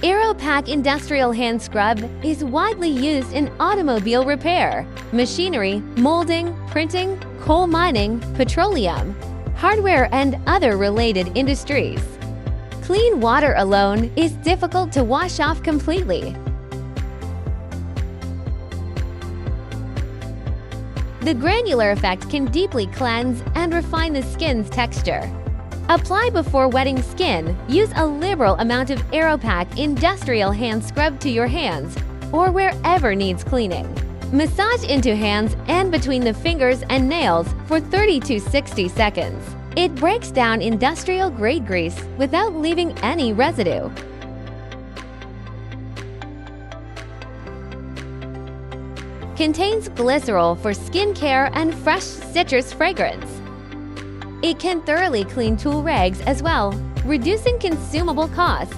AEROPAK Industrial Hand Scrub is widely used in automobile repair, machinery, molding, printing, coal mining, petroleum, hardware, and other related industries. Clean water alone is difficult to wash off completely. The granular effect can deeply cleanse and refine the skin's texture. Apply before wetting skin. Use a liberal amount of AEROPAK Industrial Hand Scrub to your hands or wherever needs cleaning. Massage into hands and between the fingers and nails for 30 to 60 seconds. It breaks down industrial-grade grease without leaving any residue. Contains glycerol for skin care and fresh citrus fragrance. It can thoroughly clean tool rags as well, reducing consumable costs